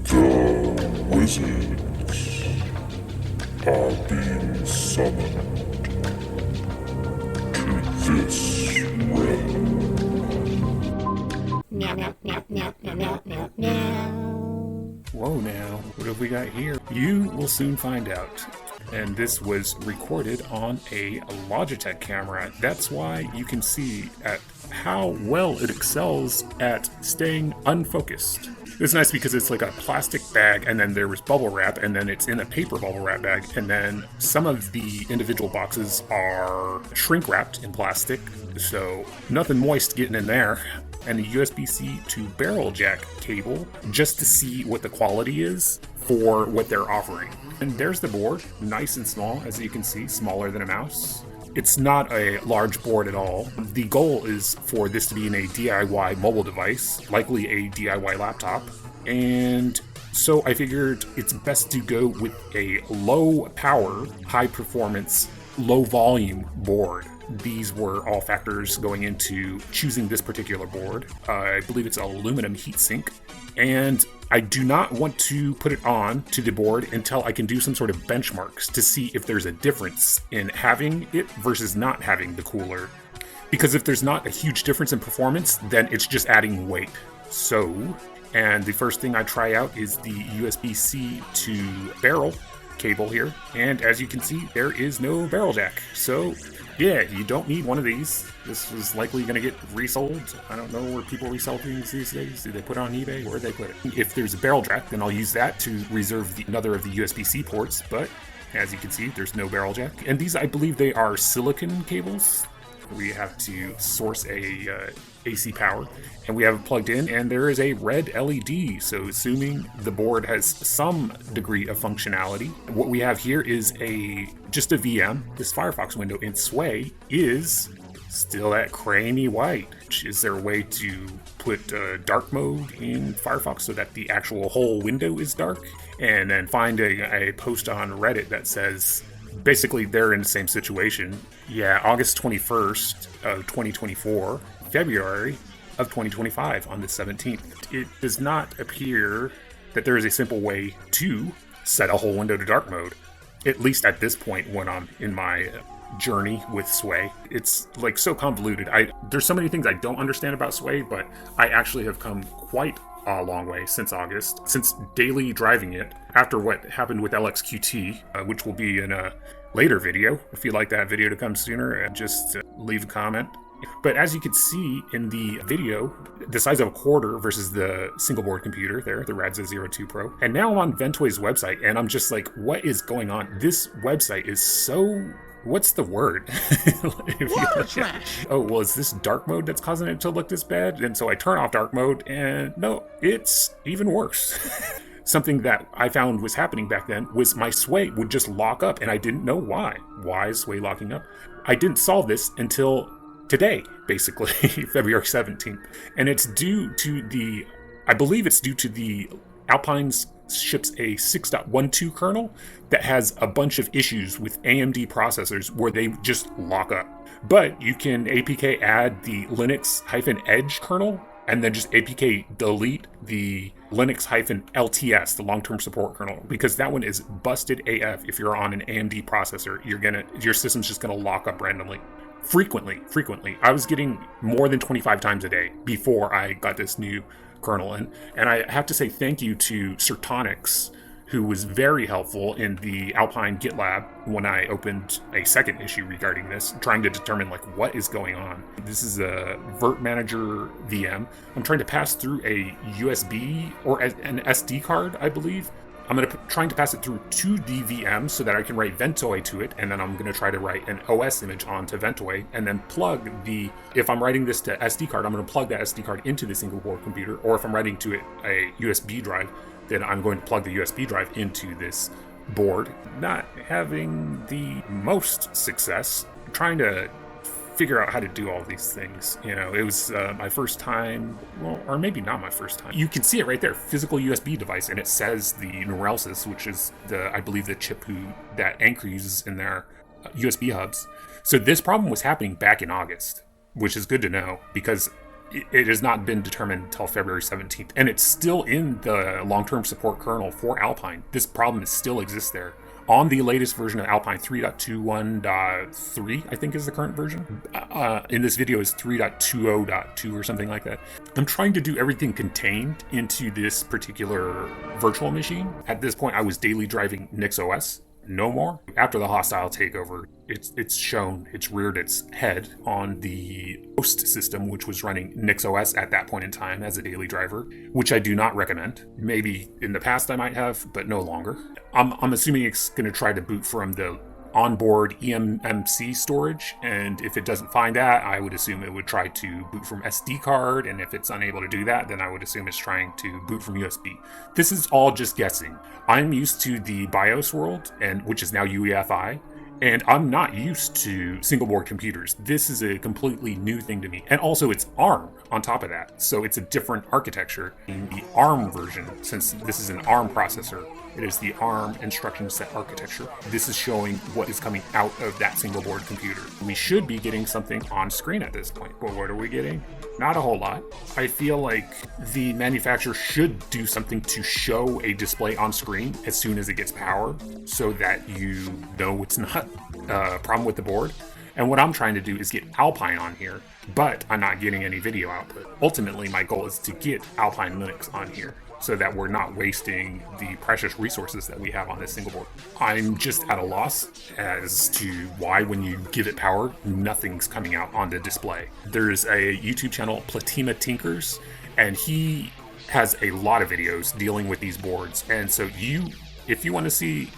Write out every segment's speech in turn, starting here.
The wizards are being summoned to this realm. Meow, meow, meow, meow, meow, meow, meow, meow. Whoa now, what have we got here? You will soon find out. And this was recorded on a Logitech camera. That's why you can see at how well it excels at staying unfocused. It's nice because it's like a plastic bag, and then there was bubble wrap, and then it's in a paper bubble wrap bag, and then some of the individual boxes are shrink wrapped in plastic, so nothing moist getting in there. And a USB-C to barrel jack cable just to see what the quality is for what they're offering. And there's the board, nice and small, as you can see, smaller than a mouse. It's not a large board at all. The goal is for this to be in a DIY mobile device, likely a DIY laptop. And so I figured it's best to go with a low power, high performance, low volume board. These were all factors going into choosing this particular board. I believe it's an aluminum heatsink, and I do not want to put it on to the board until I can do some sort of benchmarks to see if there's a difference in having it versus not having the cooler. Because if there's not a huge difference in performance, then it's just adding weight. And the first thing I try out is the USB-C to barrel cable here, and as you can see, there is no barrel jack. So yeah, you don't need one of these. This is likely going to get resold. I don't know where people resell things these days. Do they put it on eBay? Where do they put it? If there's a barrel jack, then I'll use that to reserve another of the USB-C ports, but as you can see, there's no barrel jack. And these, I believe they are silicon cables. We have to source a AC power, and we have it plugged in, and there is a red LED, so assuming the board has some degree of functionality. What we have here is just a VM. This Firefox window in Sway is still that creamy white. Is there a way to put dark mode in Firefox so that the actual whole window is dark? And then find a post on Reddit that says basically they're in the same situation. Yeah, August 21st of 2024, February of 2025 on the 17th. It does not appear that there is a simple way to set a whole window to dark mode, at least at this point when I'm in my journey with Sway. It's like so convoluted. There's so many things I don't understand about Sway, but I actually have come quite a long way since August, since daily driving it after what happened with LXQT, which will be in a later video. If you'd like that video to come sooner, just leave a comment. But as you can see in the video, the size of a quarter versus the single board computer there, the Radza 02 Pro. And now I'm on Ventoy's website, and I'm just like, what is going on? This website is so... what's the word? Water trash. Oh, well, is this dark mode that's causing it to look this bad? And so I turn off dark mode, and no, it's even worse. Something that I found was happening back then was my Sway would just lock up, and I didn't know why. Why is Sway locking up? I didn't solve this until today, basically, February 17th. And it's due to I believe it's due to the Alpine's ships a 6.12 kernel that has a bunch of issues with AMD processors where they just lock up. But you can APK add the Linux-Edge kernel and then just APK delete the Linux-LTS, the long-term support kernel, because that one is busted AF. If you're on an AMD processor, your system's just gonna lock up randomly. Frequently. I was getting more than 25 times a day before I got this new kernel. And I have to say thank you to Sertonix, who was very helpful in the Alpine GitLab when I opened a second issue regarding this, trying to determine like what is going on. This is a Vert Manager VM. I'm trying to pass through a USB or an SD card, I believe. I'm trying to pass it through to the VM so that I can write Ventoy to it, and then I'm going to try to write an OS image onto Ventoy, and then plug if I'm writing this to SD card, I'm going to plug that SD card into the single board computer, or if I'm writing to it a USB drive, then I'm going to plug the USB drive into this board. Not having the most success, trying to figure out how to do all these things. It was my first time, well, or maybe not my first time. You can see it right there, physical USB device, and it says the Neuralsys, which is I believe the chip that Anchor uses in their USB hubs. So this problem was happening back in August, which is good to know, because it has not been determined until February 17th, and it's still in the long-term support kernel for Alpine. This problem still exists there. On the latest version of Alpine 3.21.3, I think is the current version. In this video is 3.20.2 or something like that. I'm trying to do everything contained into this particular virtual machine. At this point, I was daily driving NixOS. No more. After the hostile takeover, it's reared its head on the host system, which was running NixOS at that point in time as a daily driver, which I do not recommend. Maybe in the past I might have, but no longer. I'm assuming it's going to try to boot from the onboard eMMC storage, and if it doesn't find that, I would assume it would try to boot from SD card, and if it's unable to do that, then I would assume it's trying to boot from USB. This is all just guessing. I'm used to the BIOS world, and which is now UEFI, and I'm not used to single board computers. This is a completely new thing to me. And also it's ARM on top of that. So it's a different architecture. In the ARM version, since this is an ARM processor, it is the ARM instruction set architecture. This is showing what is coming out of that single board computer. We should be getting something on screen at this point. But what are we getting? Not a whole lot. I feel like the manufacturer should do something to show a display on screen as soon as it gets power, so that you know it's not a problem with the board. And what I'm trying to do is get Alpine on here, but I'm not getting any video output. Ultimately, my goal is to get Alpine Linux on here, so that we're not wasting the precious resources that we have on this single board. I'm just at a loss as to why, when you give it power, nothing's coming out on the display. There's a YouTube channel, Platima Tinkers, and he has a lot of videos dealing with these boards. And so if you want to see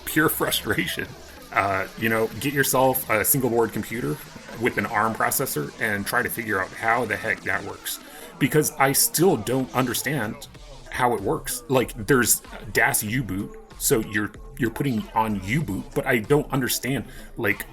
pure frustration, get yourself a single board computer with an ARM processor and try to figure out how the heck that works. Because I still don't understand how it works. Like, there's DAS U-boot, so you're putting on U-boot, but I don't understand, like,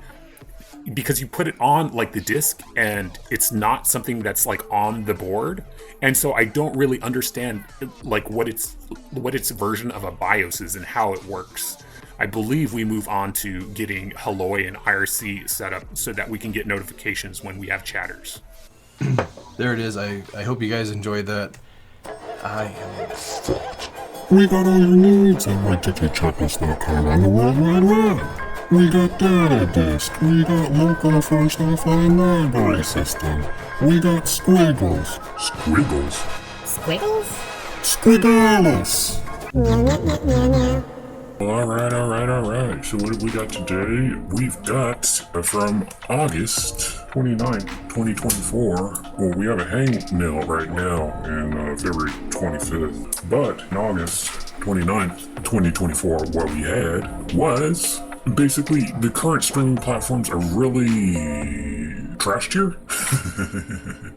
because you put it on like the disk and it's not something that's like on the board, and so I don't really understand like what its version of a BIOS is and how it works. I believe we move on to getting Halloy and IRC set up so that we can get notifications when we have chatters. There it is. I hope you guys enjoyed that. I am... We got all your needs on MyTicketChecklist.com on the World Wide Web. We got data disk, we got local first offline library system, we got squiggles. Squiggles? Squiggles? Squiggalis! Alright. So what have we got today? We've got from August 29th, 2024. Well, we have a hangnail right now in February 25th. But in August 29th, 2024, what we had was basically the current streaming platforms are really trash tier.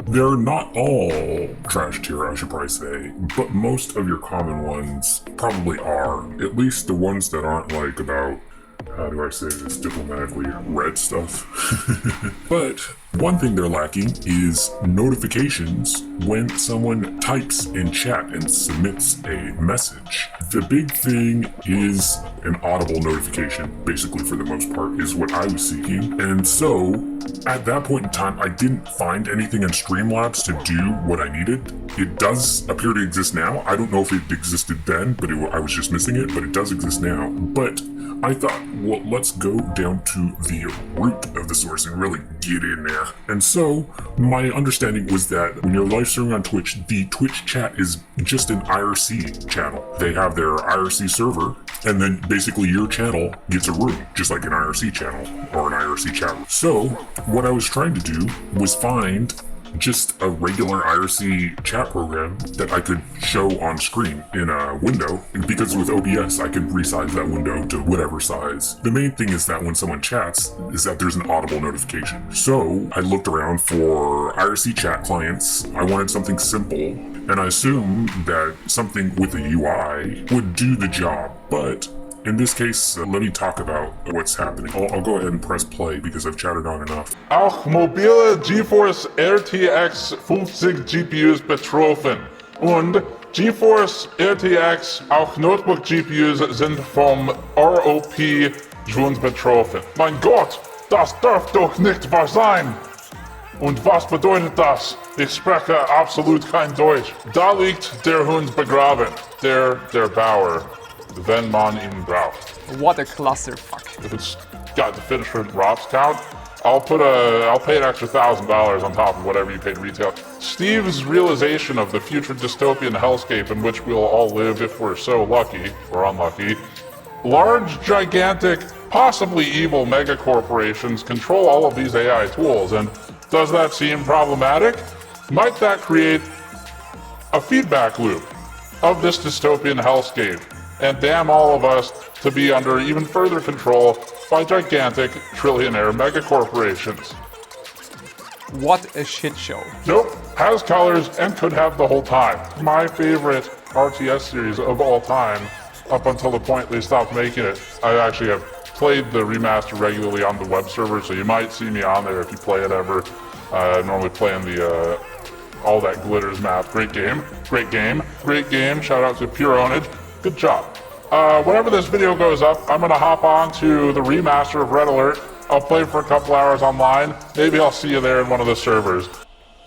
They're not all trash tier, I should probably say, but most of your common ones probably are. At least the ones that aren't like about, how do I say this diplomatically, red stuff. But one thing they're lacking is notifications when someone types in chat and submits a message. The big thing is an audible notification, basically, for the most part, is what I was seeking. And so, at that point in time, I didn't find anything in Streamlabs to do what I needed. It does appear to exist now. I don't know if it existed then, but I was just missing it, but it does exist now. But I thought, well, let's go down to the root of the source and really get in there. And so, my understanding was that when you're live streaming on Twitch, the Twitch chat is just an IRC channel. They have their IRC server, and then basically your channel gets a room, just like an IRC channel or an IRC chat room. So, what I was trying to do was find just a regular IRC chat program that I could show on screen in a window, because with OBS I could resize that window to whatever size. The main thing is that when someone chats, is that there's an audible notification. So I looked around for IRC chat clients. I wanted something simple, and I assumed that something with a UI would do the job, but in this case, let me talk about what's happening. I'll go ahead and press play because I've chatted on enough. Auch mobile GeForce RTX 50 GPUs betroffen. Und GeForce RTX, auch Notebook GPUs sind vom ROP schon betroffen. Mein Gott, das darf doch nicht wahr sein! Und was bedeutet das? Ich spreche absolut kein Deutsch. Da liegt der Hund begraben. Der Bauer, wenn man ihn braucht. What a clusterfuck. If it's got to finish for Rob's count, I'll pay an extra $1,000 on top of whatever you paid retail. Steve's realization of the future dystopian hellscape in which we'll all live if we're so lucky, or unlucky. Large, gigantic, possibly evil megacorporations control all of these AI tools, and does that seem problematic? Might that create a feedback loop of this dystopian hellscape, and damn all of us to be under even further control by gigantic trillionaire megacorporations? What a shit show. Nope, has colors and could have the whole time. My favorite RTS series of all time, up until the point they stopped making it. I actually have played the remaster regularly on the web server, so you might see me on there if you play it ever. I normally play in the All That Glitters map. Great game, great game, great game. Shout out to Pure Ownage. Good job. Whenever this video goes up, I'm gonna hop on to the remaster of Red Alert. I'll play for a couple hours online. Maybe I'll see you there in one of the servers.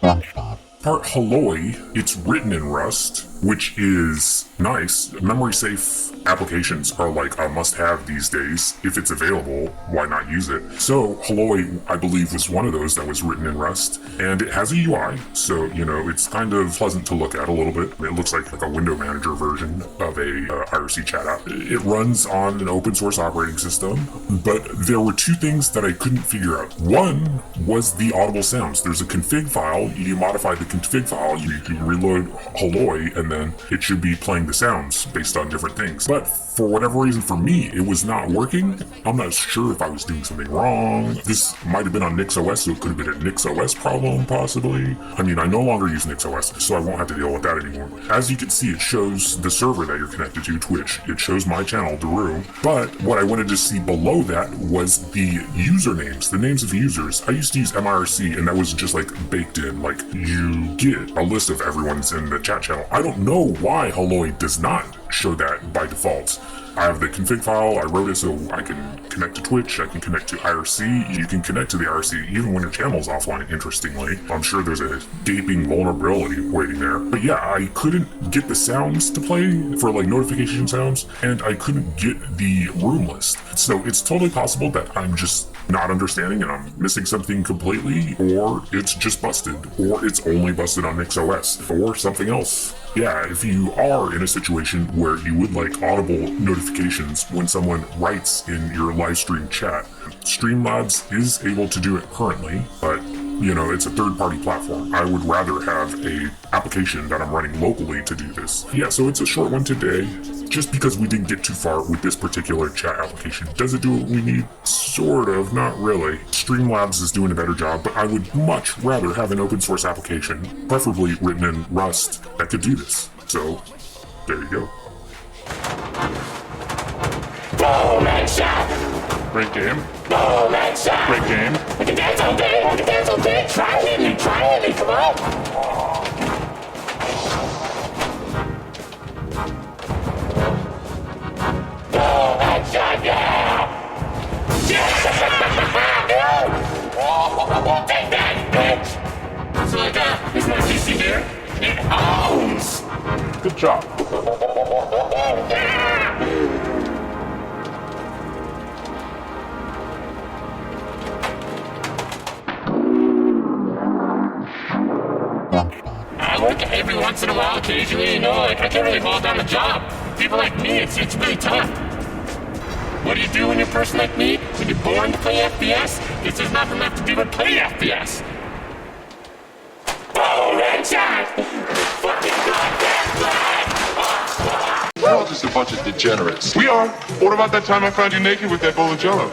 Part Halloy, it's written in Rust, which is nice. Memory safe applications are like a must-have these days. If it's available, why not use it? So Halloy, I believe, was one of those that was written in Rust, and it has a UI, so it's kind of pleasant to look at a little bit. It looks like a window manager version of a IRC chat app. It runs on an open source operating system, but there were two things that I couldn't figure out. One was the audible sounds. There's a config file. You modify the config file, you can reload Halloy, and then it should be playing the sounds based on different things. But for whatever reason, for me, it was not working. I'm not sure if I was doing something wrong. This might have been on NixOS, so it could have been a NixOS problem, possibly. I mean, I no longer use NixOS, so I won't have to deal with that anymore. As you can see, it shows the server that you're connected to, Twitch. It shows my channel, Daru. But what I wanted to see below that was the usernames, the names of users. I used to use MIRC, and that was just like baked in, like you get a list of everyone's in the chat channel. I don't know why Halloy does not show that by default. I have the config file, I wrote it so I can connect to Twitch, I can connect to IRC, you can connect to the IRC even when your channel's offline, interestingly. I'm sure there's a gaping vulnerability waiting there. But yeah, I couldn't get the sounds to play for like notification sounds, and I couldn't get the room list. So it's totally possible that I'm just not understanding and I'm missing something completely, or it's just busted, or it's only busted on NixOS, or something else. Yeah, if you are in a situation where you would like audible notifications when someone writes in your live stream chat, Streamlabs is able to do it currently, but it's a third-party platform. I would rather have a application that I'm running locally to do this. Yeah, so it's a short one today, just because we didn't get too far with this particular chat application. Does it do what we need? Sort of, not really. Streamlabs is doing a better job, but I would much rather have an open source application, preferably written in Rust, that could do this. So, there you go. Boom headshot! Great game. Boom headshot! Great game. I can dance all day! I can dance all day! Try it, come on! Boom headshot, yeah! Yeah! Oh, take that, bitch! So is my PC here? It owns! Good job. I work every once in a while, occasionally, I can't really hold down a job. People like me, it's really tough. What do you do when you're a person like me? When you're born to play FPS? Guess there's nothing left to do but play FPS. Boom, headshot! Fucking goddamn blood! We're all just a bunch of degenerates. We are. What about that time I found you naked with that bowl of jello?